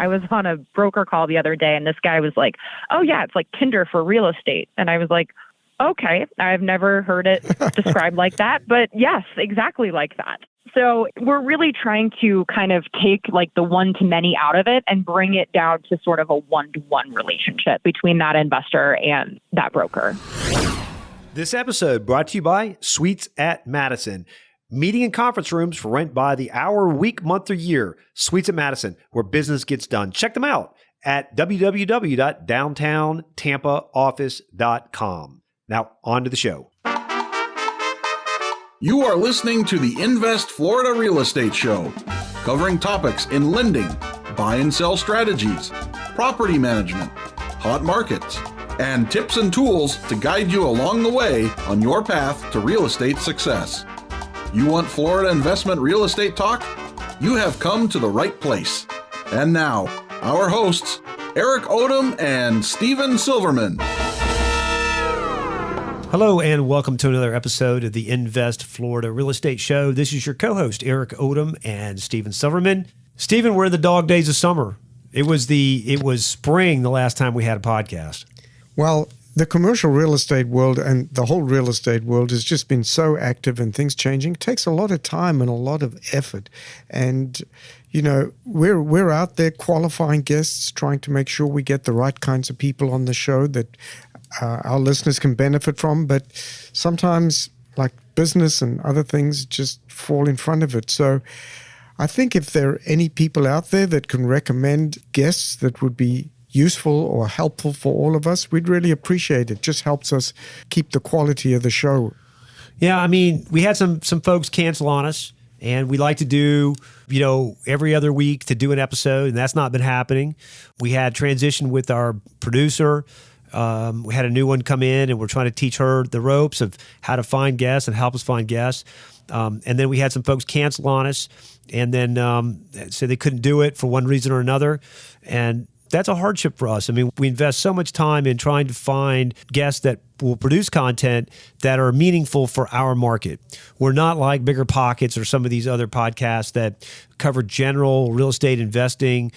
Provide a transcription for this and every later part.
I was on a broker call the other day and this guy was like, oh yeah, it's like Tinder for real estate. And I was like, okay, I've never heard it described like that, but yes, exactly like that. So we're really trying to kind of take like the one-to-many out of it and bring it down to sort of a one-to-one relationship between that investor and that broker. This episode brought to you by Suites at Madison. Meeting and conference rooms for rent by the hour, week, month, or year. Suites at Madison, where business gets done. Check them out at www.downtowntampaoffice.com. Now, on to the show. You are listening to the Invest Florida Real Estate Show, covering topics in lending, buy and sell strategies, property management, hot markets, and tips and tools to guide you along the way on your path to real estate success. You want Florida investment real estate talk? You have come to the right place. And now, our hosts, Eric Odom and Steven Silverman. Hello and welcome to another episode of the Invest Florida Real Estate Show. This is your co-host, Eric Odom and Steven Silverman. Steven, we're in the dog days of summer. It was spring the last time we had a podcast. Well, the commercial real estate world and the whole real estate world has just been so active and things changing. It takes a lot of time and a lot of effort. And, you know, we're out there qualifying guests, trying to make sure we get the right kinds of people on the show that our listeners can benefit from. But sometimes, like business and other things, just fall in front of it. So I think if there are any people out there that can recommend guests that would be useful or helpful for all of us, we'd really appreciate it. Just helps us keep the quality of the show. Yeah, I mean, we had some folks cancel on us, and we like to do, every other week to do an episode, and that's not been happening. We had transition with our producer. We had a new one come in, and we're trying to teach her the ropes of how to find guests and help us find guests. And then we had some folks cancel on us, and then say they couldn't do it for one reason or another. And that's a hardship for us. I mean, we invest so much time in trying to find guests that will produce content that are meaningful for our market. We're not like Bigger Pockets or some of these other podcasts that cover general real estate investing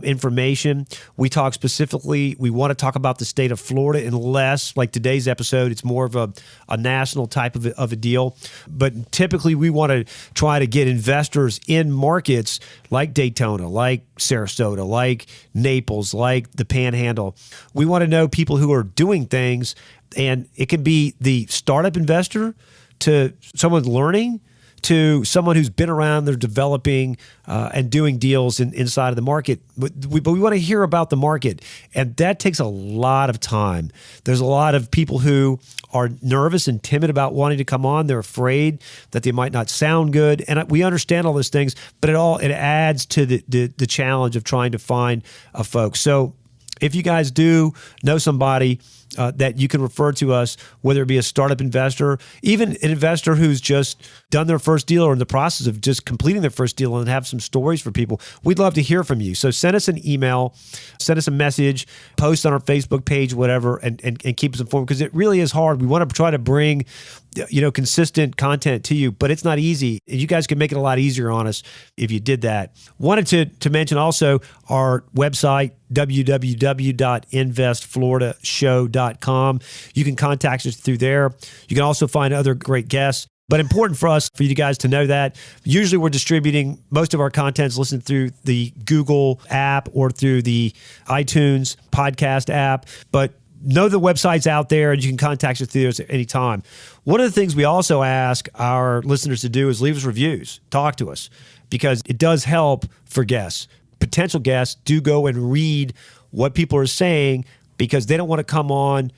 information. We talk specifically, we want to talk about the state of Florida, unless, like today's episode, it's more of a national type of a deal. But typically, we want to try to get investors in markets like Daytona, like Sarasota, like Naples, like the Panhandle. We want to know people who are doing things, and it can be the startup investor to someone learning, to someone who's been around, they're developing and doing deals inside of the market. But we want to hear about the market, and that takes a lot of time. There's a lot of people who are nervous and timid about wanting to come on. They're afraid that they might not sound good, and we understand all those things, but it adds to the challenge of trying to find folks. So if you guys do know somebody that you can refer to us, whether it be a startup investor, even an investor who's just done their first deal or in the process of just completing their first deal and have some stories for people, we'd love to hear from you. So send us an email, send us a message, post on our Facebook page, whatever, and keep us informed, because it really is hard. We want to try to bring consistent content to you, but it's not easy. You guys can make it a lot easier on us if you did that. Wanted to mention also our website, www.investfloridashow.com. You can contact us through there. You can also find other great guests. But important for us, for you guys to know that. Usually we're distributing most of our contents listened through the Google app or through the iTunes podcast app. But know the website's out there, and you can contact us through at any time. One of the things we also ask our listeners to do is leave us reviews, talk to us, because it does help for guests. Potential guests do go and read what people are saying, because they don't want to come on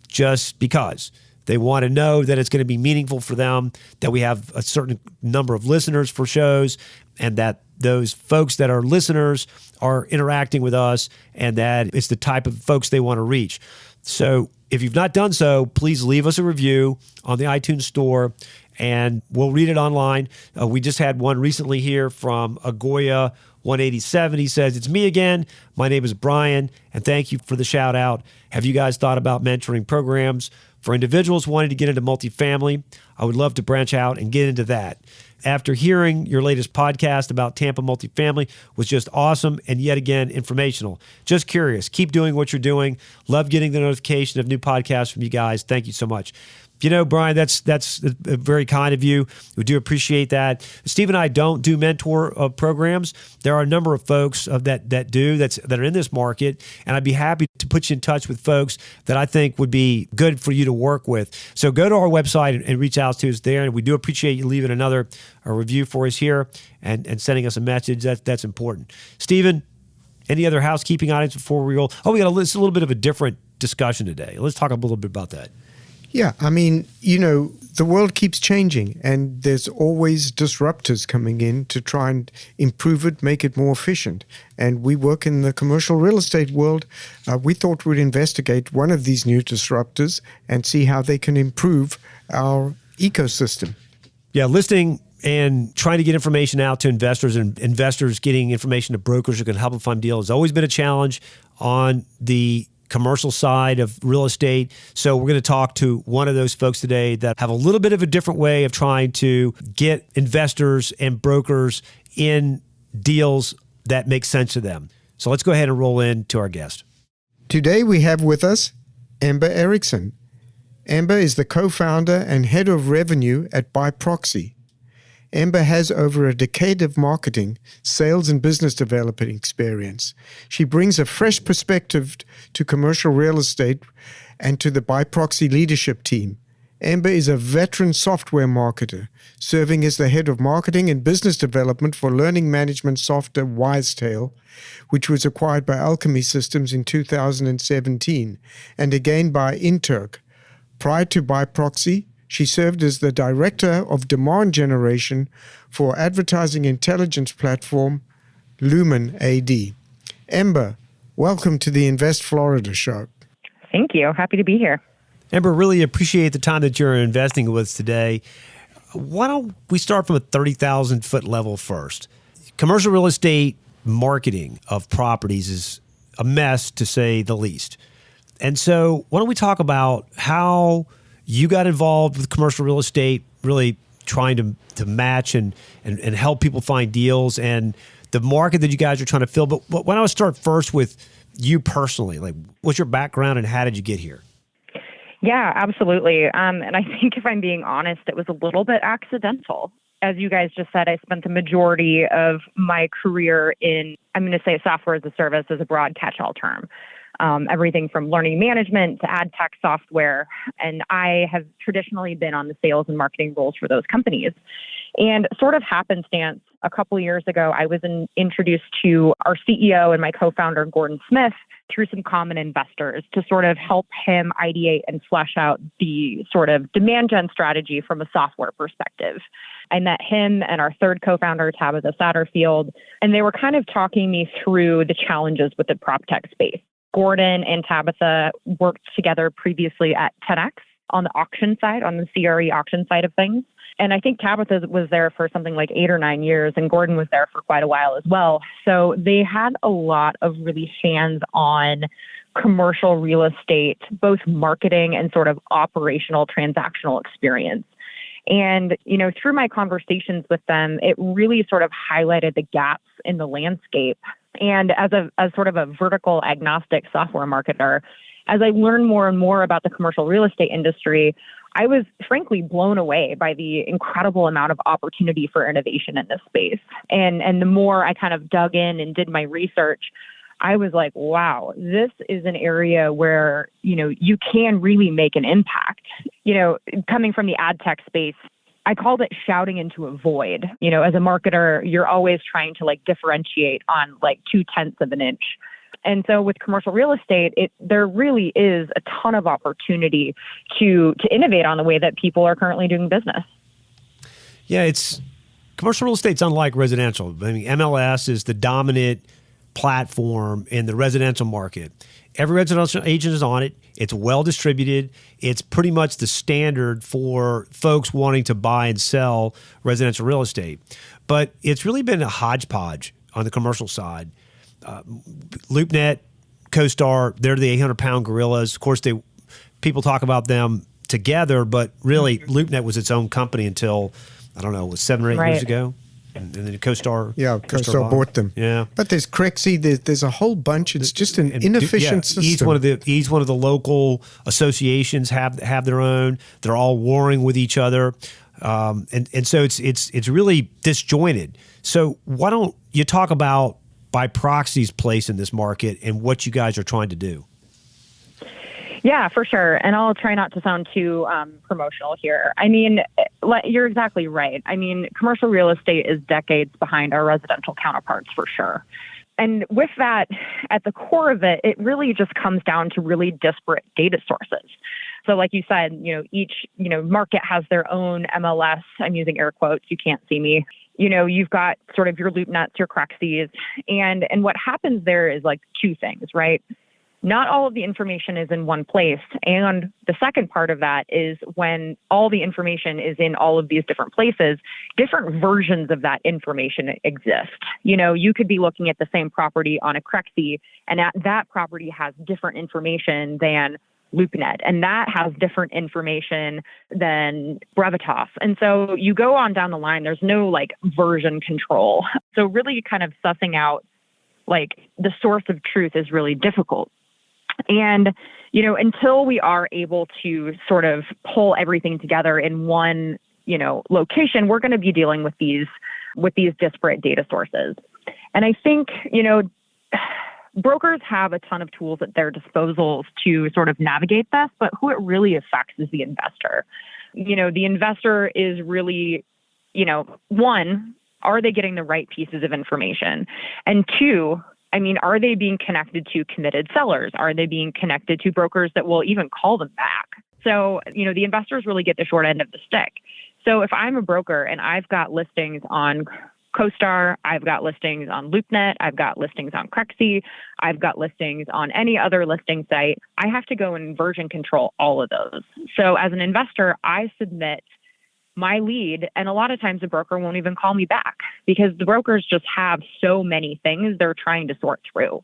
just because. They want to know that it's going to be meaningful for them, that we have a certain number of listeners for shows, and that those folks that are listeners are interacting with us, and that it's the type of folks they want to reach. So if you've not done so, please leave us a review on the iTunes store, and we'll read it online. We just had one recently here from Agoya 187. He says, "It's me again. My name is Brian, and thank you for the shout out. Have you guys thought about mentoring programs for individuals wanting to get into multifamily? I would love to branch out and get into that. after hearing your latest podcast about Tampa multifamily was just awesome and yet again informational. Just curious. Keep doing what you're doing. Love getting the notification of new podcasts from you guys. Thank you so much. Brian, that's very kind of you. We do appreciate that. Steve and I don't do mentor programs. There are a number of folks that are in this market, and I'd be happy to put you in touch with folks that I think would be good for you to work with. So go to our website and reach out to us there, and we do appreciate you leaving a review for us here and sending us a message. That's important. Steven, any other housekeeping items before we roll? We got a little bit of a different discussion today. Let's talk a little bit about that. Yeah, I mean, the world keeps changing and there's always disruptors coming in to try and improve it, make it more efficient. And we work in the commercial real estate world. We thought we'd investigate one of these new disruptors and see how they can improve our ecosystem. Yeah, listing and trying to get information out to investors and investors getting information to brokers who can help them find deals has always been a challenge on the commercial side of real estate. So we're going to talk to one of those folks today that have a little bit of a different way of trying to get investors and brokers in deals that make sense to them. So let's go ahead and roll into our guest. Today we have with us Ember Erickson. Ember is the co-founder and head of revenue at Biproxi. Ember has over a decade of marketing, sales, and business development experience. She brings a fresh perspective to commercial real estate and to the Biproxi leadership team. Ember is a veteran software marketer, serving as the head of marketing and business development for learning management software Wisetail, which was acquired by Alchemy Systems in 2017, and again by Interc. Prior to Biproxi, she served as the director of demand generation for advertising intelligence platform Lumen AD. Ember, welcome to the Invest Florida show. Thank you. Happy to be here. Ember, really appreciate the time that you're investing with us today. Why don't we start from a 30,000-foot level first? Commercial real estate marketing of properties is a mess, to say the least. And so why don't we talk about how you got involved with commercial real estate, really trying to match and help people find deals and the market that you guys are trying to fill. But why don't I start first with you personally? Like, what's your background and how did you get here? Yeah, absolutely. And I think if I'm being honest, it was a little bit accidental. As you guys just said, I spent the majority of my career in, I'm going to say software as a service as a broad catch-all term. Everything from learning management to ad tech software. And I have traditionally been on the sales and marketing roles for those companies. And sort of happenstance, a couple of years ago, I was introduced to our CEO and my co-founder, Gordon Smith, through some common investors to sort of help him ideate and flesh out the sort of demand gen strategy from a software perspective. I met him and our third co-founder, Tabitha Satterfield, and they were kind of talking me through the challenges with the prop tech space. Gordon and Tabitha worked together previously at 10X on the auction side, on the CRE auction side of things. And I think Tabitha was there for something like 8 or 9 years, and Gordon was there for quite a while as well. So they had a lot of really hands-on commercial real estate, both marketing and sort of operational transactional experience. And, through my conversations with them, it really sort of highlighted the gaps in the landscape. And as sort of a vertical agnostic software marketer, as I learned more and more about the commercial real estate industry, I was frankly blown away by the incredible amount of opportunity for innovation in this space. And the more I kind of dug in and did my research, I was like, wow, this is an area where, you can really make an impact. Coming from the ad tech space, I called it shouting into a void. As a marketer, you're always trying to differentiate on 0.2 of an inch. And so with commercial real estate, there really is a ton of opportunity to innovate on the way that people are currently doing business. Yeah, commercial real estate's unlike residential. I mean, MLS is the dominant platform in the residential market. Every residential agent is on it. It's well distributed. It's pretty much the standard for folks wanting to buy and sell residential real estate. But it's really been a hodgepodge on the commercial side. LoopNet, CoStar, they're the 800-pound gorillas. Of course, people talk about them together, but really LoopNet was its own company until I don't know, it was 7 or 8 years ago. And then CoStar. Yeah, CoStar bought them. Yeah. But there's Crexi, there's a whole bunch. It's just an inefficient system. Each one of the local associations have their own. They're all warring with each other. And so it's really disjointed. So why don't you talk about Biproxi's place in this market and what you guys are trying to do? Yeah, for sure. And I'll try not to sound too promotional here. I mean, you're exactly right. I mean, commercial real estate is decades behind our residential counterparts for sure. And with that, at the core of it, it really just comes down to really disparate data sources. So like you said, each, market has their own MLS. I'm using air quotes. You can't see me. You've got sort of your LoopNets, your Crexis. And what happens there is like two things, right? Not all of the information is in one place. And the second part of that is when all the information is in all of these different places, different versions of that information exist. You could be looking at the same property on a Crexi, and that property has different information than LoopNet, and that has different information than Brevitas. And so you go on down the line, there's no like version control. So really kind of sussing out like the source of truth is really difficult. And, until we are able to sort of pull everything together in one, location, we're going to be dealing with these disparate data sources. And I think, brokers have a ton of tools at their disposal to sort of navigate this, but who it really affects is the investor. The investor is really, one, are they getting the right pieces of information? And two, are they being connected to committed sellers? Are they being connected to brokers that will even call them back? So, the investors really get the short end of the stick. So if I'm a broker and I've got listings on CoStar, I've got listings on LoopNet, I've got listings on Crexi, I've got listings on any other listing site, I have to go and version control all of those. So as an investor, I submit my lead, and a lot of times the broker won't even call me back because the brokers just have so many things they're trying to sort through.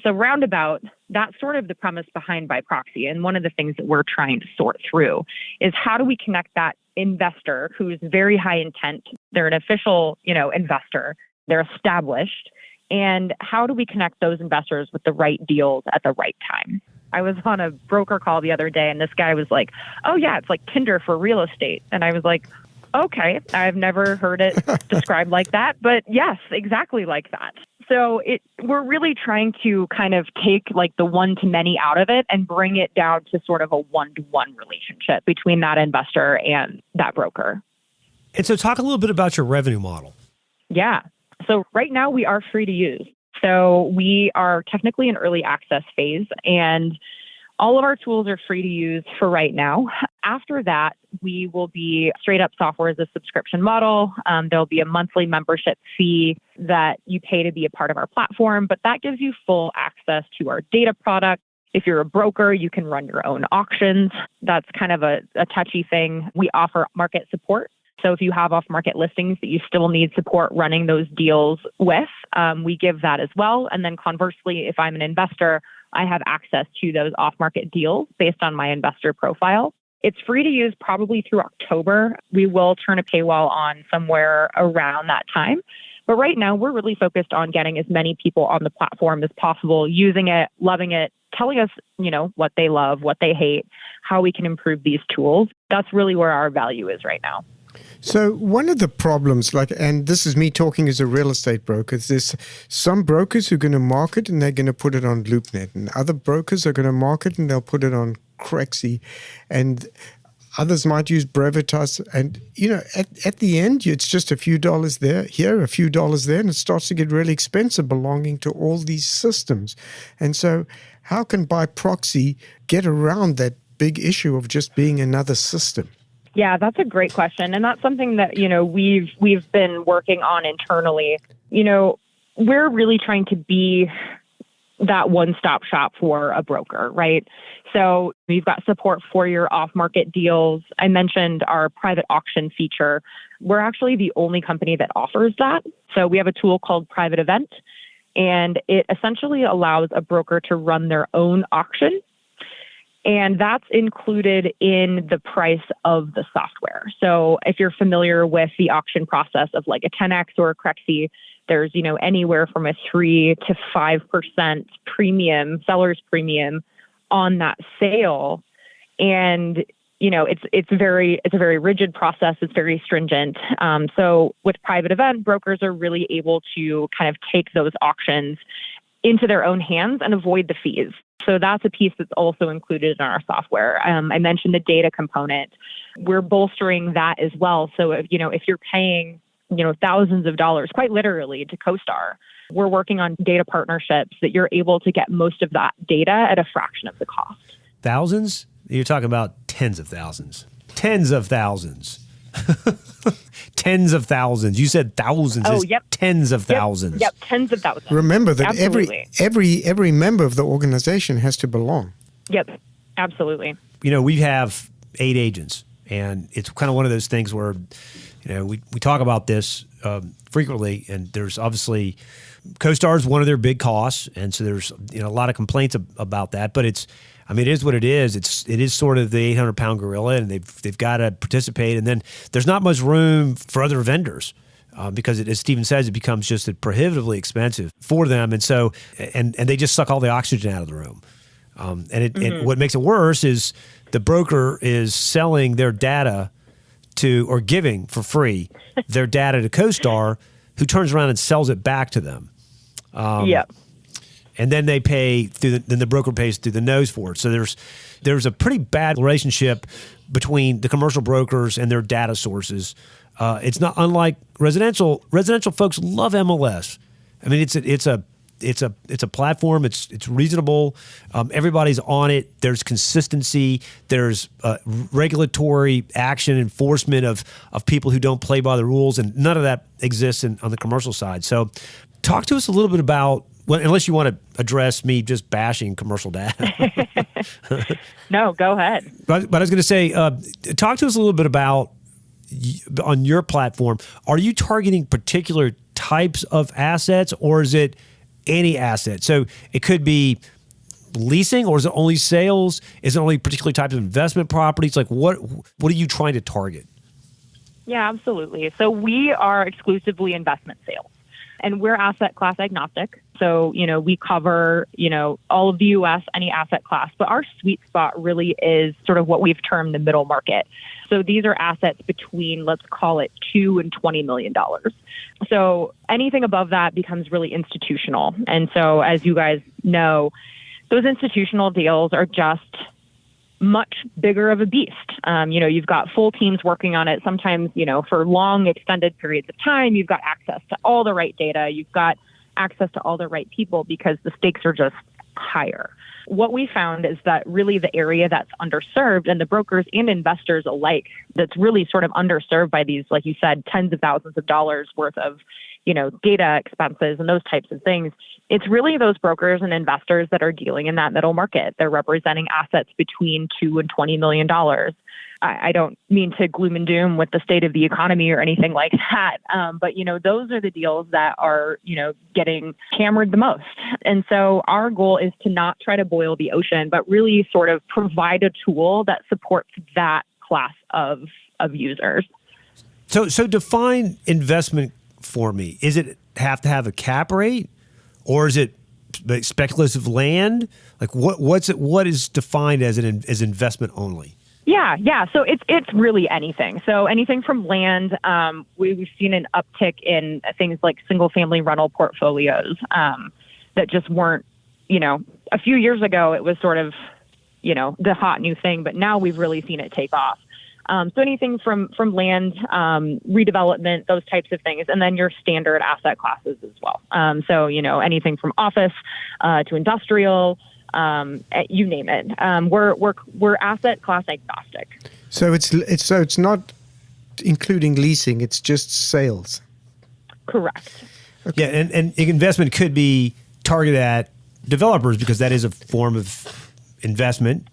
So roundabout, that's sort of the premise behind Biproxi. And one of the things that we're trying to sort through is how do we connect that investor who's very high intent, they're an official, investor, they're established, and how do we connect those investors with the right deals at the right time? I was on a broker call the other day and this guy was like, oh yeah, it's like Tinder for real estate. And I was like, okay, I've never heard it described like that, but yes, exactly like that. So we're really trying to kind of take like the one-to-many out of it and bring it down to sort of a one-to-one relationship between that investor and that broker. And so talk a little bit about your revenue model. Yeah. So right now we are free to use. So we are technically in early access phase and all of our tools are free to use for right now. After that, we will be straight up software as a subscription model. There'll be a monthly membership fee that you pay to be a part of our platform, but that gives you full access to our data product. If you're a broker, you can run your own auctions. That's kind of a touchy thing. We offer market support. So if you have off-market listings that you still need support running those deals with, we give that as well. And then conversely, if I'm an investor, I have access to those off-market deals based on my investor profile. It's free to use probably through October. We will turn a paywall on somewhere around that time. But right now, we're really focused on getting as many people on the platform as possible, using it, loving it, telling us, what they love, what they hate, how we can improve these tools. That's really where our value is right now. So one of the problems, and this is me talking as a real estate broker, there's some brokers who are going to market and they're going to put it on LoopNet, and other brokers are going to market and they'll put it on Crexi, and others might use Brevitas. And, at the end, it's just a few dollars here, a few dollars there, and it starts to get really expensive belonging to all these systems. And so how can Biproxi get around that big issue of just being another system? Yeah, that's a great question. And that's something that, we've been working on internally. We're really trying to be that one-stop shop for a broker, right? So we've got support for your off-market deals. I mentioned our private auction feature. We're actually the only company that offers that. So we have a tool called Private Event, and it essentially allows a broker to run their own auction. And that's included in the price of the software. So if you're familiar with the auction process of like a 10X or a Crexi, there's, anywhere from a 3 to 5% premium, seller's premium on that sale. And, it's a very rigid process. It's very stringent. So with private event, brokers are really able to kind of take those auctions into their own hands and avoid the fees. So that's a piece that's also included in our software. I mentioned the data component. We're bolstering that as well. So if you're paying, thousands of dollars, quite literally, to CoStar, we're working on data partnerships that you're able to get most of that data at a fraction of the cost. Thousands? You're talking about tens of thousands. Tens of thousands. Tens of thousands. You said thousands. Oh, yep. Tens of thousands. Yep, tens of thousands. Remember that Absolutely. every member of the organization has to belong. Yep, absolutely. We have 8 agents, and it's kind of one of those things where, we talk about this frequently, and there's obviously CoStar is one of their big costs, and so there's a lot of complaints about that. But it is what it is. It is sort of the 800-pound gorilla, and they've got to participate. And then there's not much room for other vendors because, as Stephen says, it becomes just prohibitively expensive for them, and so and they just suck all the oxygen out of the room. And what makes it worse is the broker is selling their data or giving for free their data to CoStar, who turns around and sells it back to them. And then they pay then the broker pays through the nose for it. So there's a pretty bad relationship between the commercial brokers and their data sources. It's not unlike residential. Residential folks love MLS. I mean, it's a platform. It's reasonable. Everybody's on it. There's consistency. There's regulatory action, enforcement of people who don't play by the rules, and none of that exists on the commercial side. So, talk to us a little bit about. Well, unless you want to address me just bashing commercial data. No, go ahead. But I was going to say, talk to us a little bit about on your platform. Are you targeting particular types of assets, or is it any asset? So it could be leasing, or is it only sales? Is it only particular types of investment properties? Like what are you trying to target? Yeah, absolutely. So we are exclusively investment sales, and we're asset class agnostic. So, we cover, all of the U.S., any asset class, but our sweet spot really is sort of what we've termed the middle market. So these are assets between, let's call it $2 and $20 million. So anything above that becomes really institutional. And so as you guys know, those institutional deals are just much bigger of a beast. You've got full teams working on it. Sometimes, for long extended periods of time, you've got access to all the right data. You've got access to all the right people because the stakes are just higher. What we found is that really the area that's underserved, and the brokers and investors alike, that's really sort of underserved by these, like you said, tens of thousands of dollars worth of, data expenses and those types of things. It's really those brokers and investors that are dealing in that middle market. They're representing assets between $2 and $20 million. I don't mean to gloom and doom with the state of the economy or anything like that. But, those are the deals that are, getting hammered the most. And so our goal is to not try to boil the ocean, but really sort of provide a tool that supports that class of users. So define investment for me. Is it have to have a cap rate, or is it speculative land? Like what is defined as as investment only? Yeah. So it's really anything. So anything from land. We've seen an uptick in things like single family rental portfolios that just weren't, a few years ago it was sort of, the hot new thing, but now we've really seen it take off. So anything from land, redevelopment, those types of things, and then your standard asset classes as well. So anything from office to industrial. You name it. We're asset class agnostic. So it's not including leasing. It's just sales. Correct. Okay. Yeah, and investment could be targeted at developers because that is a form of investment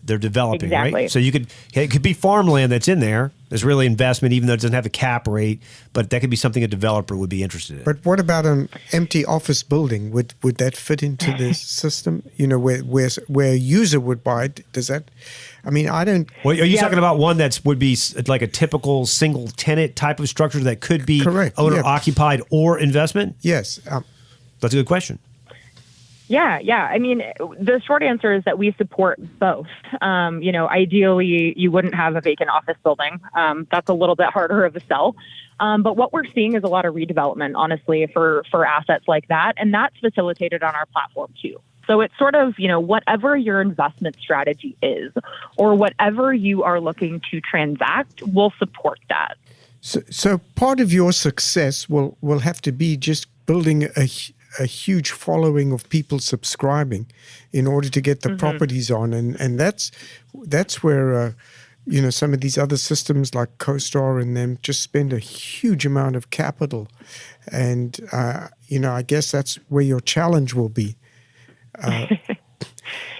they're developing, Exactly. right? So it could be farmland that's in there. There's really investment, even though it doesn't have a cap rate, but that could be something a developer would be interested in. But what about an empty office building? Would that fit into this system? You know, where a user would buy it? Does that? I mean, I don't. Well, are you talking about one would be like a typical single tenant type of structure that could be Correct. owner occupied or investment? Yes. That's a good question. Yeah. I mean, the short answer is that we support both. Ideally, you wouldn't have a vacant office building. That's a little bit harder of a sell. But what we're seeing is a lot of redevelopment, honestly, for assets like that. And that's facilitated on our platform, too. So it's sort of, whatever your investment strategy is or whatever you are looking to transact, we'll support that. So part of your success will have to be just building a huge following of people subscribing in order to get the properties on. And that's where, some of these other systems like CoStar and them just spend a huge amount of capital. And, I guess that's where your challenge will be.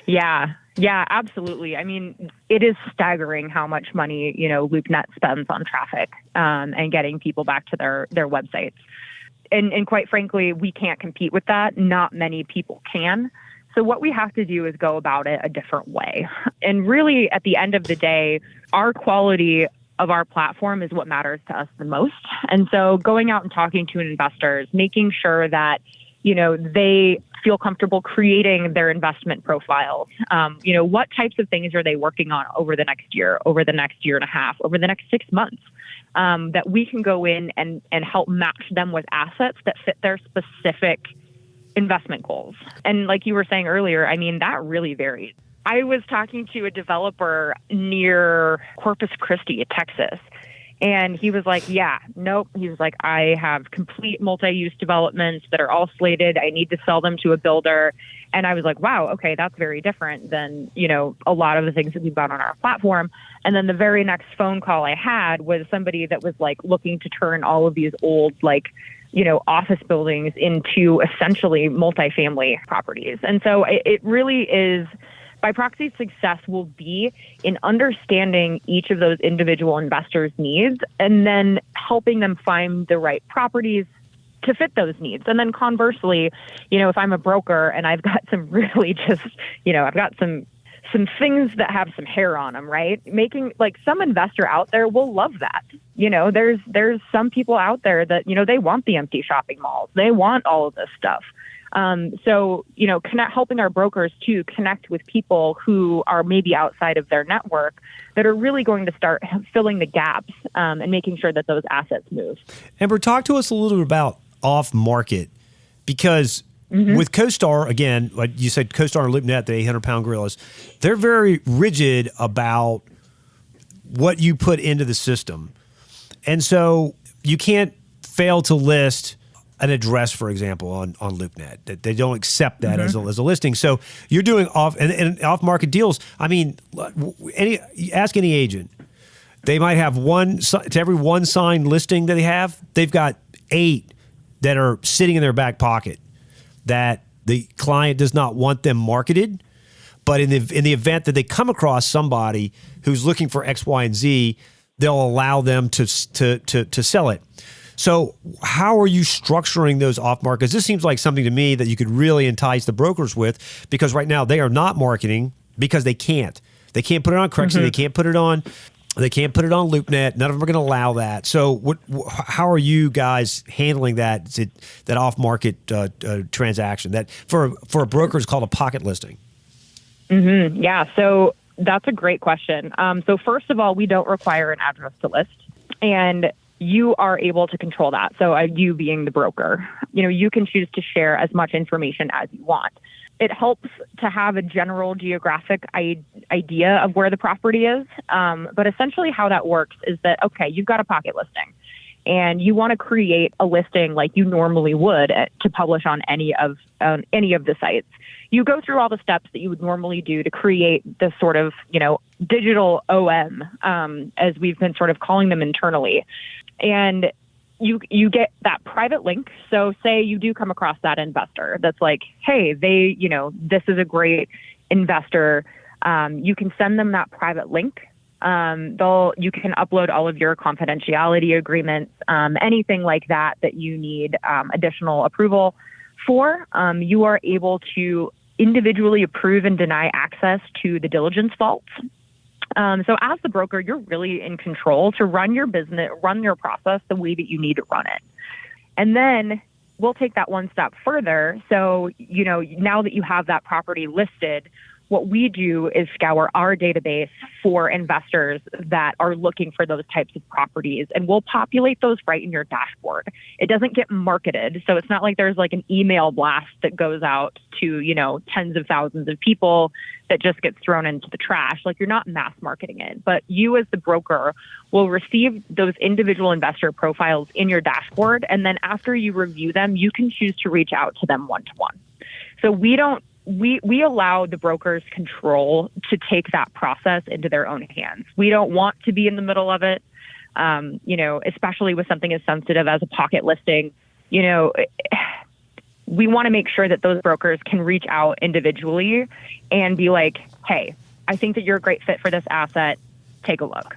Yeah, absolutely. I mean, it is staggering how much money, LoopNet spends on traffic and getting people back to their websites. And quite frankly, we can't compete with that. Not many people can. So what we have to do is go about it a different way. And really, at the end of the day, our quality of our platform is what matters to us the most. And so going out and talking to investors, making sure that, they feel comfortable creating their investment profiles. What types of things are they working on over the next year, over the next year and a half, over the next 6 months? That we can go in and help match them with assets that fit their specific investment goals. And like you were saying earlier, I mean, that really varies. I was talking to a developer near Corpus Christi, Texas, and he was like, nope. He was like, I have complete multi-use developments that are all slated. I need to sell them to a builder. And I was like, wow, okay, that's very different than, a lot of the things that we've got on our platform. And then the very next phone call I had was somebody that was like looking to turn all of these old, office buildings into essentially multifamily properties. And so it really is, Biproxi's success will be in understanding each of those individual investors' needs and then helping them find the right properties to fit those needs. And then conversely, if I'm a broker and I've got some really just, I've got some things that have some hair on them, right? Making like some investor out there will love that. There's some people out there that, they want the empty shopping malls. They want all of this stuff. So, helping our brokers to connect with people who are maybe outside of their network that are really going to start filling the gaps and making sure that those assets move. Ember, talk to us a little bit about off-market because with CoStar, again, like you said, CoStar and LoopNet, the 800-pound gorillas, they're very rigid about what you put into the system. And so you can't fail to list an address, for example, on LoopNet. That they don't accept that as a listing. So you're doing off-market deals. I mean, ask any agent. They might have to every one signed listing that they have, they've got 8 that are sitting in their back pocket that the client does not want them marketed. But in the event that they come across somebody who's looking for X, Y, and Z, they'll allow them to sell it. So how are you structuring those off markets? This seems like something to me that you could really entice the brokers with, because right now they are not marketing because they can't. They can't put it on Craigslist. They can't put it on LoopNet. None of them are going to allow that. So how are you guys handling that off market transaction that for a broker is called a pocket listing? Yeah. So that's a great question. So first of all, we don't require an address to list, and you are able to control that. So you being the broker, you can choose to share as much information as you want. It helps to have a general geographic idea of where the property is. But essentially how that works is that, okay, you've got a pocket listing and you want to create a listing like you normally would to publish on any of the sites. You go through all the steps that you would normally do to create this sort of, digital OM, as we've been sort of calling them internally. And you get that private link. So say you do come across that investor that's like, hey, this is a great investor. You can send them that private link. You can upload all of your confidentiality agreements, anything like that you need additional approval for. You are able to individually approve and deny access to the diligence vaults. So as the broker, you're really in control to run your business, run your process the way that you need to run it. And then we'll take that one step further. So, now that you have that property listed, what we do is scour our database for investors that are looking for those types of properties, and we'll populate those right in your dashboard. It doesn't get marketed, so it's not like there's like an email blast that goes out to, tens of thousands of people that just gets thrown into the trash. Like, you're not mass marketing it, but you as the broker will receive those individual investor profiles in your dashboard, and then after you review them, you can choose to reach out to them one-to-one. So we allow the brokers control to take that process into their own hands. We don't want to be in the middle of it, especially with something as sensitive as a pocket listing. We want to make sure that those brokers can reach out individually and be like, hey, I think that you're a great fit for this asset. Take a look.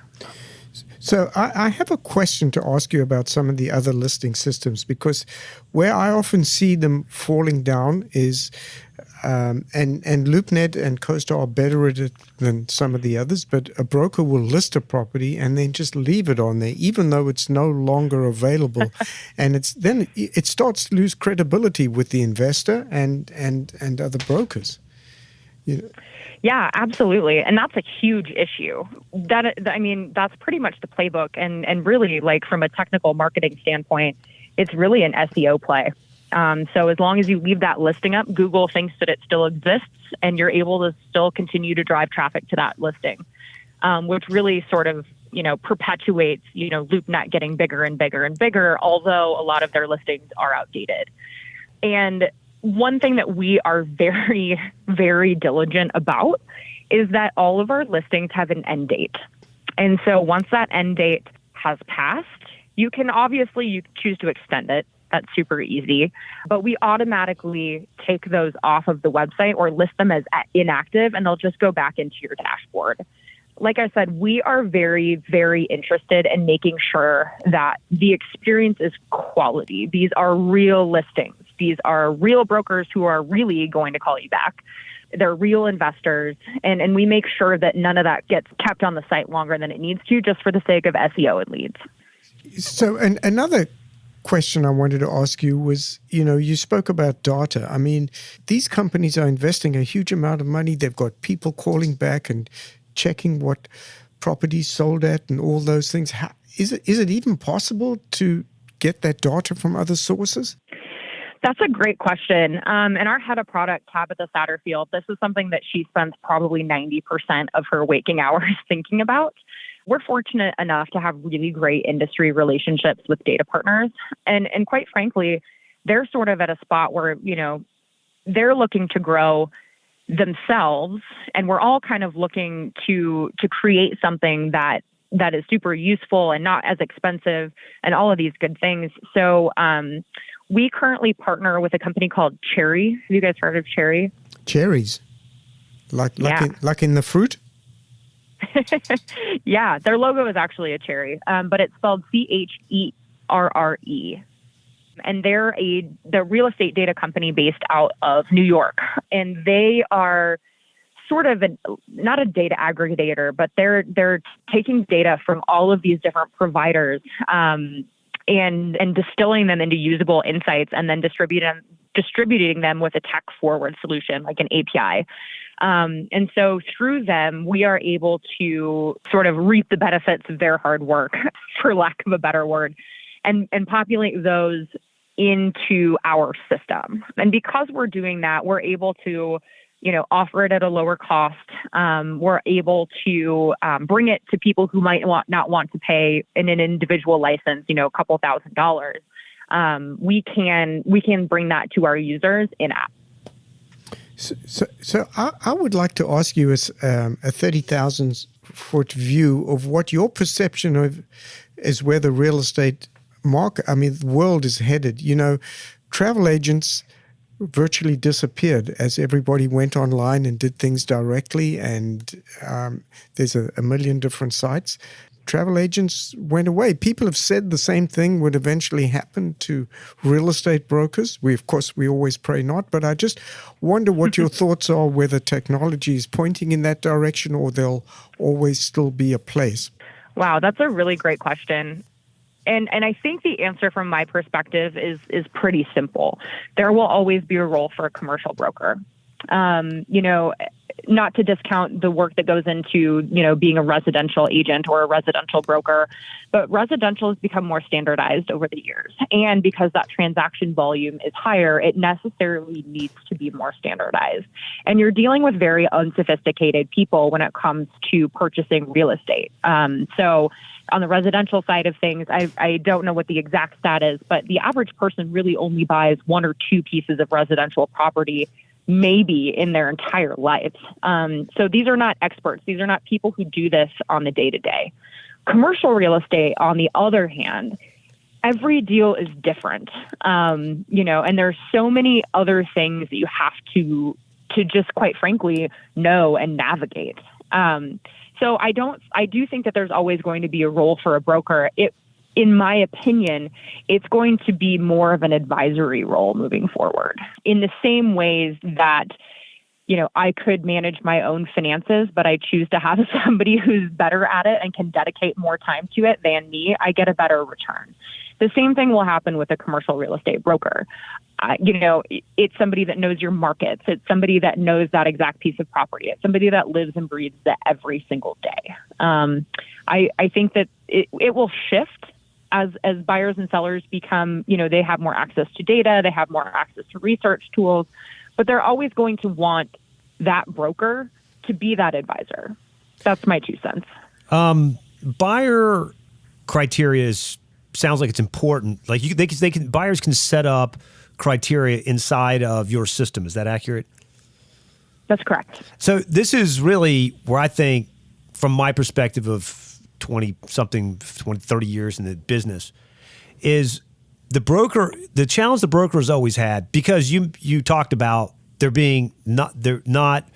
So I have a question to ask you about some of the other listing systems, because where I often see them falling down is, and LoopNet and CoStar are better at it than some of the others, but a broker will list a property and then just leave it on there, even though it's no longer available. And then it starts to lose credibility with the investor and other brokers. Yeah, absolutely. And that's a huge issue. That's pretty much the playbook. And really, like, from a technical marketing standpoint, it's really an SEO play. So as long as you leave that listing up, Google thinks that it still exists and you're able to still continue to drive traffic to that listing, which really sort of, perpetuates, LoopNet getting bigger and bigger and bigger, although a lot of their listings are outdated. And one thing that we are very, very diligent about is that all of our listings have an end date. And so once that end date has passed, you choose to extend it. That's super easy. But we automatically take those off of the website or list them as inactive, and they'll just go back into your dashboard. Like I said, we are very, very interested in making sure that the experience is quality. These are real listings. These are real brokers who are really going to call you back. They're real investors. And we make sure that none of that gets kept on the site longer than it needs to, just for the sake of SEO and leads. So another question I wanted to ask you was, you spoke about data. I mean, these companies are investing a huge amount of money. They've got people calling back and checking what properties sold at and all those things. Is it even possible to get that data from other sources? That's a great question. And our head of product, Tabitha Satterfield, this is something that she spends probably 90% of her waking hours thinking about. We're fortunate enough to have really great industry relationships with data partners. And quite frankly, they're sort of at a spot where, they're looking to grow themselves. And we're all kind of looking to create something that is super useful and not as expensive and all of these good things. So we currently partner with a company called Cherry. Have you guys heard of Cherry? Cherries? Like in the fruit? Yeah, their logo is actually a cherry, but it's spelled CHERRE. And they're the real estate data company based out of New York. And they are sort of not a data aggregator, but they're taking data from all of these different providers and distilling them into usable insights and then distributing them with a tech forward solution like an API. And so through them, we are able to sort of reap the benefits of their hard work, for lack of a better word, and populate those into our system. And because we're doing that, we're able to, offer it at a lower cost. We're able to bring it to people who might not want to pay in an individual license, a couple $1,000s. We can bring that to our users in app. So I would like to ask you as a 30,000-foot view of what your perception of is where the real estate market, the world is headed. Travel agents, virtually disappeared as everybody went online and did things directly. And there's a million different sites. Travel agents went away. People have said the same thing would eventually happen to real estate brokers. We always pray not, but I just wonder what your thoughts are, whether technology is pointing in that direction or there'll always still be a place. Wow, that's a really great question. And I think the answer from my perspective is pretty simple. There will always be a role for a commercial broker. Not to discount the work that goes into, being a residential agent or a residential broker, but residential has become more standardized over the years. And because that transaction volume is higher, it necessarily needs to be more standardized. And you're dealing with very unsophisticated people when it comes to purchasing real estate. So on the residential side of things, I don't know what the exact stat is, but the average person really only buys one or two pieces of residential property maybe in their entire lives. So these are not experts. These are not people who do this on the day-to-day. Commercial real estate, on the other hand, every deal is different, and there's so many other things that you have to just, quite frankly, know and navigate. So I do think that there's always going to be a role for a broker. In my opinion, it's going to be more of an advisory role moving forward, in the same ways that, I could manage my own finances, but I choose to have somebody who's better at it and can dedicate more time to it than me. I get a better return. The same thing will happen with a commercial real estate broker. It's somebody that knows your markets. It's somebody that knows that exact piece of property. It's somebody that lives and breathes that every single day. I think that it will shift as buyers and sellers become, they have more access to data, they have more access to research tools, but they're always going to want that broker to be that advisor. That's my 2 cents. Buyer criteria sounds like it's important. Like buyers can set up criteria inside of your system. Is that accurate? That's correct. So this is really where I think, from my perspective of 20, 30 years in the business, is the challenge the broker has always had, because you talked about they're not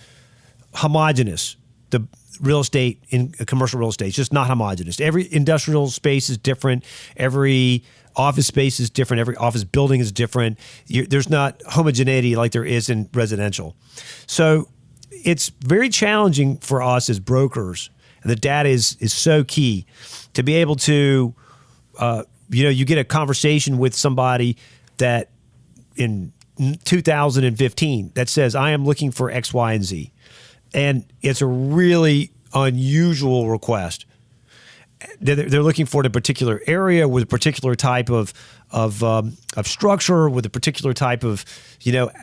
homogenous. The real estate in commercial real estate is just not homogenous. Every industrial space is different. Every office space is different. Every office building is different. There's not homogeneity like there is in residential. So it's very challenging for us as brokers, and the data is so key to be able to, you get a conversation with somebody that in 2015 that says, I am looking for X, Y, and Z. And it's a really unusual request. They're looking for a particular area with a particular type of structure, with a particular type of,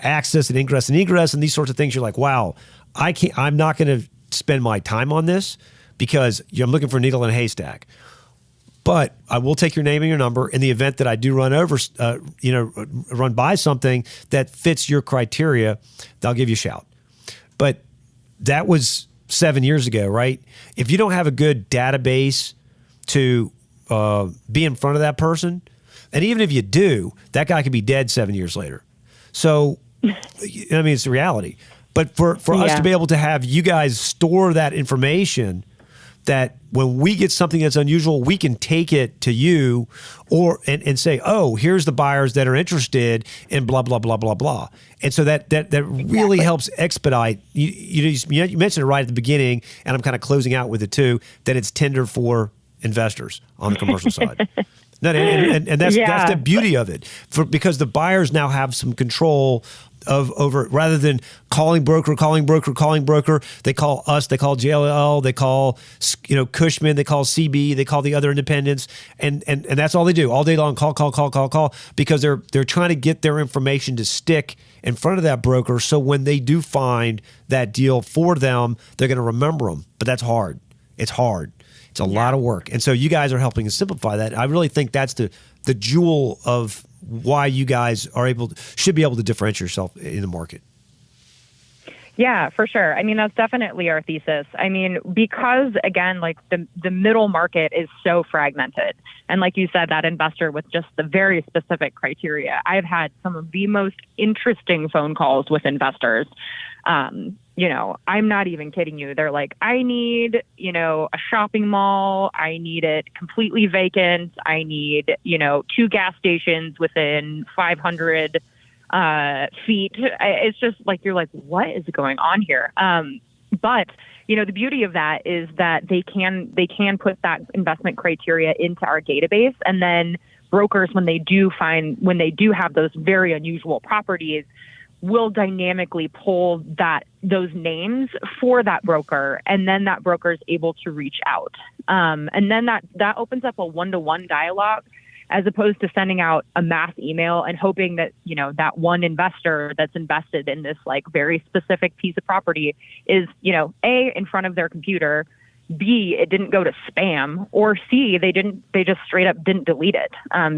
access and ingress and egress and these sorts of things. You're like, wow, I'm not going to spend my time on this because I'm looking for a needle in a haystack. But I will take your name and your number in the event that I do run by something that fits your criteria. I'll give you a shout. But that was 7 years ago, right? If you don't have a good database to be in front of that person, and even if you do, that guy could be dead 7 years later. So, it's the reality. But for us to be able to have you guys store that information, that when we get something that's unusual, we can take it to you and say, oh, here's the buyers that are interested in blah, blah, blah, blah, blah. And so that really helps expedite. You mentioned it right at the beginning, and I'm kind of closing out with it too, that it's tender for investors on the commercial side. No, and that's the beauty of it, because the buyers now have some control over, rather than calling broker, they call us, they call JLL, they call Cushman, they call CB, they call the other independents, and that's all they do all day long. Call, because they're trying to get their information to stick in front of that broker, so when they do find that deal for them, they're going to remember them. But that's hard. It's hard. It's a lot of work. And so you guys are helping to simplify that. I really think that's the jewel of why you guys should be able to differentiate yourself in the market. Yeah, for sure. I mean, that's definitely our thesis. I mean, because again, like the middle market is so fragmented. And like you said, that investor with just the very specific criteria. I've had some of the most interesting phone calls with investors. I'm not even kidding you. They're like, I need, a shopping mall. I need it completely vacant. I need, 2 gas stations within 500 feet. It's just like, you're like, what is going on here? But the beauty of that is that they can put that investment criteria into our database, and then brokers, when they do have those very unusual properties, will dynamically pull those names for that broker, and then that broker is able to reach out. And then that opens up a one-to-one dialogue, as opposed to sending out a mass email and hoping that, that one investor that's invested in this like very specific piece of property is, A, in front of their computer, B, it didn't go to spam, or C, they just straight up didn't delete it. A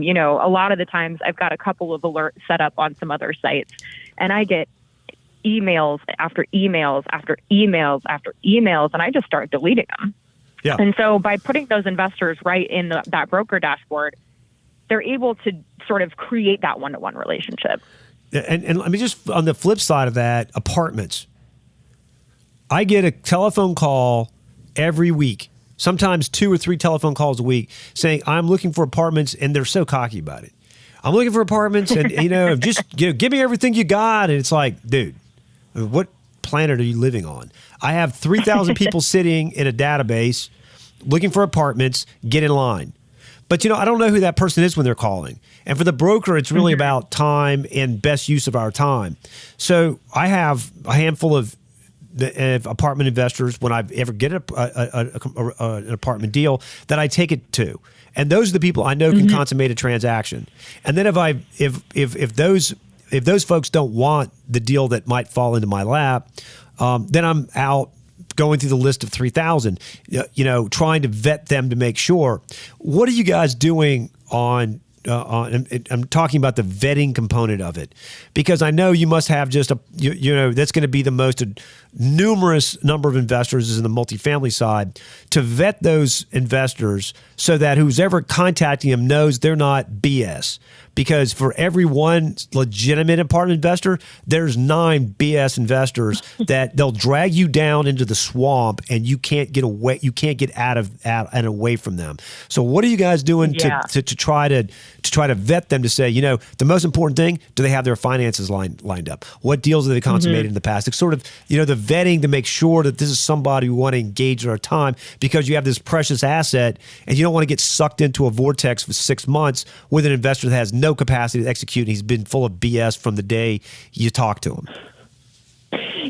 lot of the times I've got a couple of alerts set up on some other sites, and I get emails after emails after emails after emails, and I just start deleting them. Yeah. And so by putting those investors right in that broker dashboard, they're able to sort of create that one-to-one relationship. And let me just, on the flip side of that, apartments. I get a telephone call every week, sometimes 2 or 3 telephone calls a week, saying, I'm looking for apartments, and they're so cocky about it. I'm looking for apartments, and, just give me everything you got. And it's like, dude, what planet are you living on? I have 3,000 people sitting in a database looking for apartments. Get in line. But, I don't know who that person is when they're calling. And for the broker, it's really about time and best use of our time. So I have a handful of apartment investors when I ever get an apartment deal that I take it to. And those are the people I know can consummate a transaction. And then if those folks don't want the deal that might fall into my lap, then I'm out going through the list of 3,000, trying to vet them to make sure. What are you guys doing on I'm talking about the vetting component of it, because I know you must have just that's going to be the most numerous number of investors is in the multifamily side, to vet those investors so that who's ever contacting them knows they're not BS. Because for every one legitimate apartment investor, there's 9 BS investors that they'll drag you down into the swamp, and you can't get away. You can't get out and away from them. So what are you guys doing to try to vet them, to say, the most important thing, do they have their finances lined up? What deals have they consummated in the past? It's sort of, the vetting to make sure that this is somebody we want to engage in our time, because you have this precious asset, and you don't want to get sucked into a vortex for 6 months with an investor that has no capacity to execute, and he's been full of BS from the day you talk to him.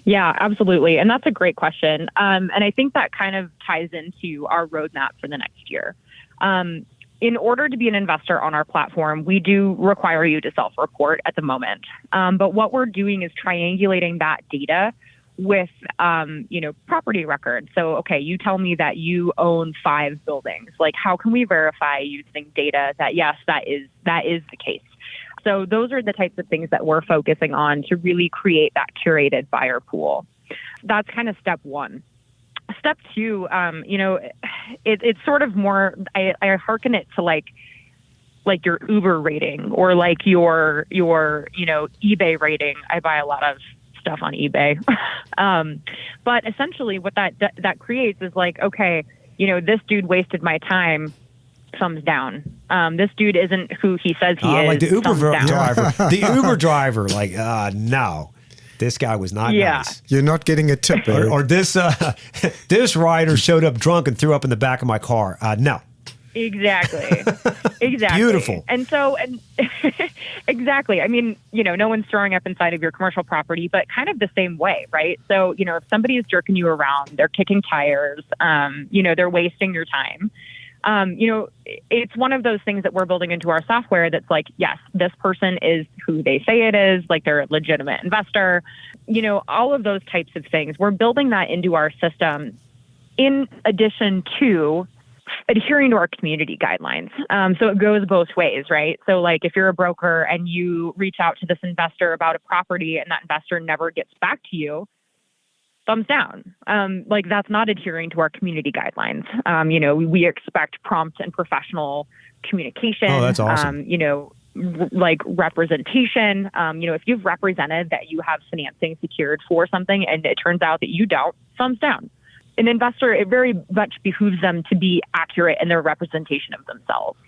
Yeah, absolutely. And that's a great question. And I think that kind of ties into our roadmap for the next year. In order to be an investor on our platform, we do require you to self-report at the moment. But what we're doing is triangulating that data with, property records. So, okay, you tell me that you own 5 buildings. Like, how can we verify using data that, yes, that is the case? So those are the types of things that we're focusing on to really create that curated buyer pool. That's kind of step 1. Step 2, it's sort of more, I hearken it to like your Uber rating, or like your eBay rating. I buy a lot of stuff on eBay. But essentially what that creates is like, okay, this dude wasted my time, thumbs down. This dude isn't who he says he is. Like the Uber driver. The Uber driver, like, no, this guy was not nice. You're not getting a tip. Or this this rider showed up drunk and threw up in the back of my car. No. Exactly. Beautiful. And exactly. I mean, no one's throwing up inside of your commercial property, but kind of the same way, right? So, if somebody is jerking you around, they're kicking tires, they're wasting your time. It's one of those things that we're building into our software that's like, yes, this person is who they say it is, like they're a legitimate investor, all of those types of things. We're building that into our system in addition to adhering to our community guidelines. So it goes both ways, right? So like if you're a broker and you reach out to this investor about a property and that investor never gets back to you, thumbs down. Like that's not adhering to our community guidelines. We expect prompt and professional communication. Oh, that's awesome. Like representation. If you've represented that you have financing secured for something and it turns out that you don't, thumbs down. An investor, it very much behooves them to be accurate in their representation of themselves.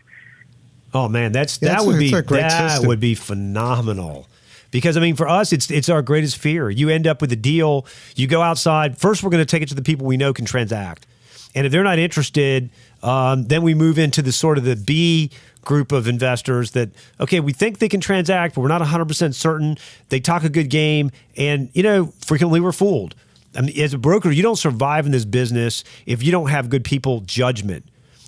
Oh man, that would be phenomenal. Because, for us, it's our greatest fear. You end up with a deal, you go outside. First, we're going to take it to the people we know can transact. And if they're not interested, then we move into the sort of the B group of investors that, okay, we think they can transact, but we're not 100% certain. They talk a good game, and, frequently we're fooled. As a broker, you don't survive in this business if you don't have good people judgment.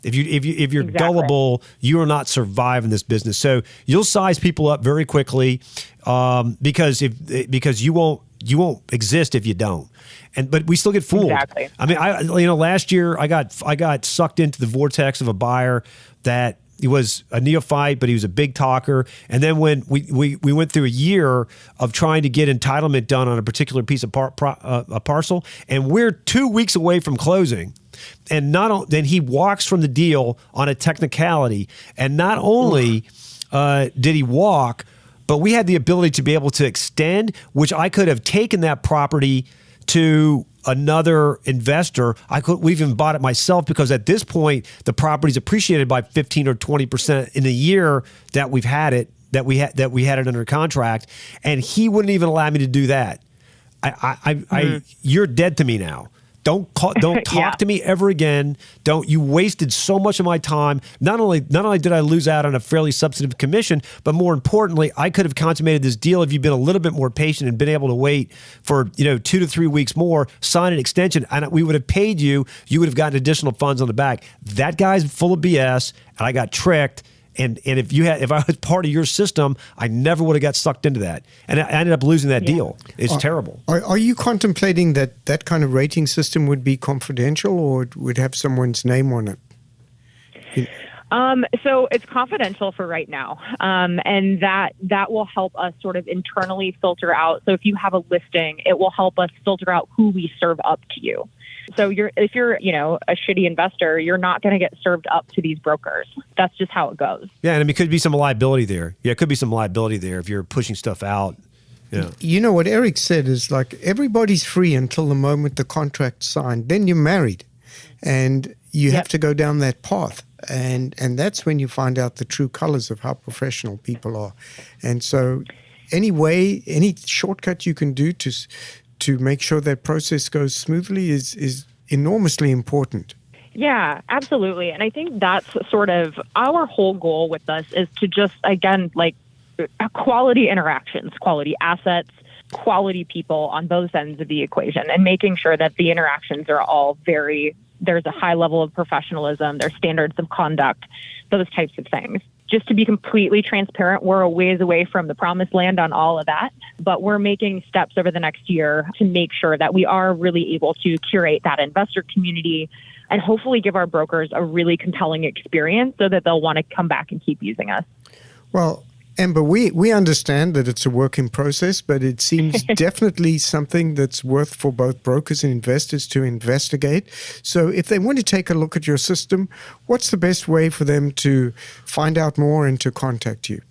If you're Exactly. gullible, you are not surviving this business. So you'll size people up very quickly because you won't exist if you don't. But we still get fooled. Exactly. Last year I got sucked into the vortex of a buyer that he was a neophyte, but he was a big talker. And then when we went through a year of trying to get entitlement done on a particular piece of a parcel, and we're 2 weeks away from closing. And then he walks from the deal on a technicality. And not only did he walk, but we had the ability to be able to extend, which I could have taken that property to another investor. We even bought it myself because at this point, the property's appreciated by 15 or 20% in the year that we've had it, that we had it under contract. And he wouldn't even allow me to do that. You're dead to me now. Don't talk to me ever again. You wasted so much of my time. Not only did I lose out on a fairly substantive commission, but more importantly, I could have consummated this deal if you'd been a little bit more patient and been able to wait for 2 to 3 weeks more, sign an extension, and we would have paid you. You would have gotten additional funds on the back. That guy's full of BS, and I got tricked. And if I was part of your system, I never would have got sucked into that. And I ended up losing that deal. It's terrible. Are you contemplating that kind of rating system would be confidential or would have someone's name on it? So it's confidential for right now. And that will help us sort of internally filter out. So if you have a listing, it will help us filter out who we serve up to you. So if you're a shitty investor, you're not going to get served up to these brokers. That's just how it goes. Yeah, and it could be some liability there. Yeah, it could be some liability there if you're pushing stuff out. Yeah. You know what Eric said is like everybody's free until the moment the contract's signed. Then you're married, and you have to go down that path. And that's when you find out the true colors of how professional people are. And so any shortcut you can do to make sure that process goes smoothly is enormously important. Yeah, absolutely. And I think that's sort of our whole goal with this is to just, again, like quality interactions, quality assets, quality people on both ends of the equation, and making sure that the interactions are all there's a high level of professionalism, there's standards of conduct, those types of things. Just to be completely transparent, we're a ways away from the promised land on all of that, but we're making steps over the next year to make sure that we are really able to curate that investor community and hopefully give our brokers a really compelling experience so that they'll want to come back and keep using us. Well, Ember, we understand that it's a work in process, but it seems definitely something that's worth for both brokers and investors to investigate. So if they want to take a look at your system, what's the best way for them to find out more and to contact you?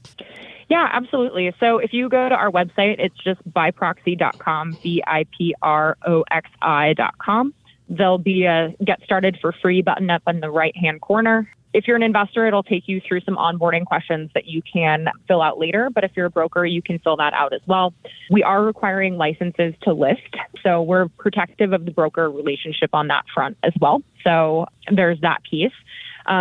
Yeah, absolutely. So if you go to our website, it's just biproxi.com, biproxi.com. There'll be a Get Started for Free button up in the right-hand corner. If you're an investor, it'll take you through some onboarding questions that you can fill out later. But if you're a broker, you can fill that out as well. We are requiring licenses to list. So we're protective of the broker relationship on that front as well. So there's that piece.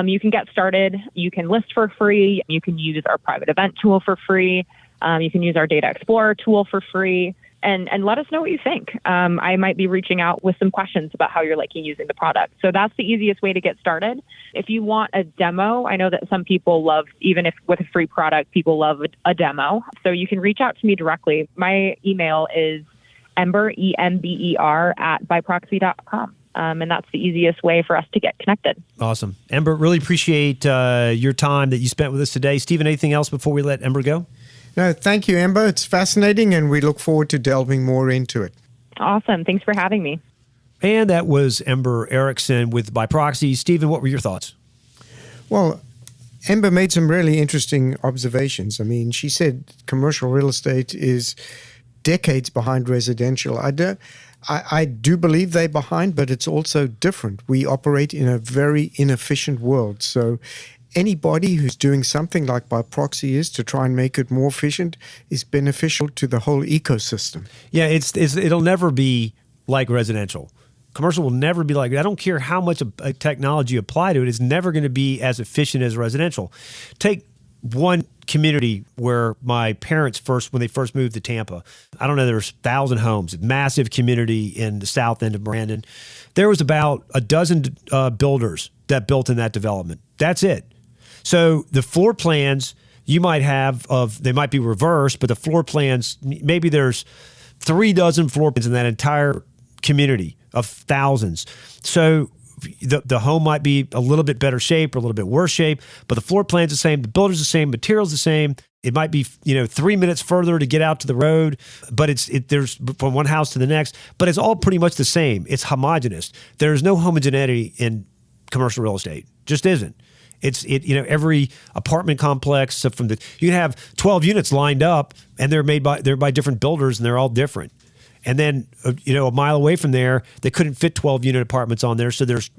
You can get started. You can list for free. You can use our private event tool for free. You can use our Data Explorer tool for free. And let us know what you think. I might be reaching out with some questions about how you're liking using the product. So that's the easiest way to get started. If you want a demo, I know that some people love, even if with a free product, people love a demo. So you can reach out to me directly. My email is Ember, EMBER, @biproxi.com. And that's the easiest way for us to get connected. Awesome. Ember, really appreciate your time that you spent with us today. Stephen, anything else before we let Ember go? No, thank you, Ember. It's fascinating, and we look forward to delving more into it. Awesome. Thanks for having me. And that was Ember Erickson with Biproxi. Stephen, what were your thoughts? Well, Ember made some really interesting observations. I mean, she said commercial real estate is decades behind residential. I do believe they're behind, but it's also different. We operate in a very inefficient world. So anybody who's doing something like Biproxi is to try and make it more efficient is beneficial to the whole ecosystem. Yeah, it'll never be like residential. Commercial will never be like, I don't care how much technology you apply to it, it's never going to be as efficient as residential. Take one community where my parents when they first moved to Tampa, I don't know, there was 1,000 homes, massive community in the south end of Brandon. There was about a dozen builders that built in that development. That's it. So the floor plans you might have they might be reversed, but the floor plans, maybe there's 36 floor plans in that entire community of thousands. So the home might be a little bit better shape or a little bit worse shape, but the floor plan's the same, the builder's the same, material's the same. It might be 3 minutes further to get out to the road, but there's from one house to the next, but it's all pretty much the same. It's homogenous. There's no homogeneity in commercial real estate. Just isn't. Every apartment complex. So you can have 12 units lined up, and they're by different builders, and they're all different. And then, a mile away from there, they couldn't fit 12-unit apartments on there, so there's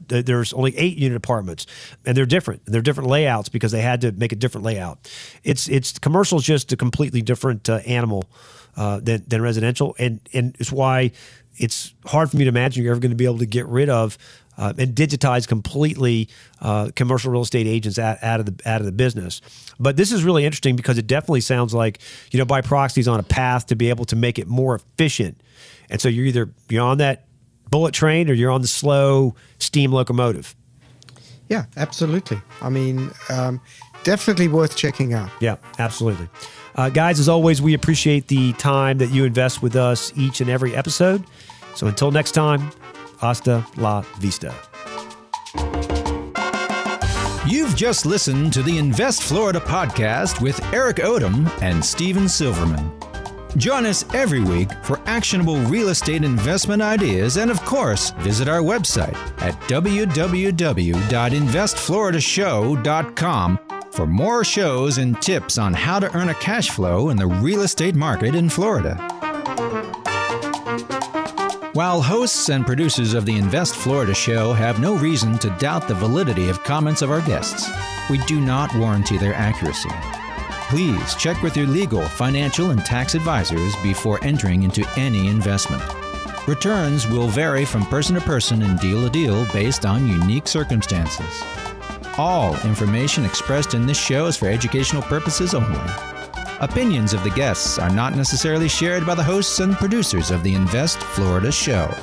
only 8-unit apartments, and they're different. They're different layouts because they had to make a different layout. It's commercial is just a completely different animal than residential, and it's why it's hard for me to imagine you're ever going to be able to get rid of and digitize completely commercial real estate agents out of the business. But this is really interesting because it definitely sounds like Biproxi is on a path to be able to make it more efficient. And so you're on that bullet train or you're on the slow steam locomotive. Yeah, absolutely. I mean, definitely worth checking out. Yeah, absolutely. Guys, as always, we appreciate the time that you invest with us each and every episode. So until next time, hasta la vista. You've just listened to the Invest Florida podcast with Eric Odom and Steven Silverman. Join us every week for actionable real estate investment ideas, and of course, visit our website at www.investfloridashow.com for more shows and tips on how to earn a cash flow in the real estate market in Florida. While hosts and producers of the Invest Florida show have no reason to doubt the validity of comments of our guests, we do not warranty their accuracy. Please check with your legal, financial, and tax advisors before entering into any investment. Returns will vary from person to person and deal to deal based on unique circumstances. All information expressed in this show is for educational purposes only. Opinions of the guests are not necessarily shared by the hosts and producers of the Invest Florida show.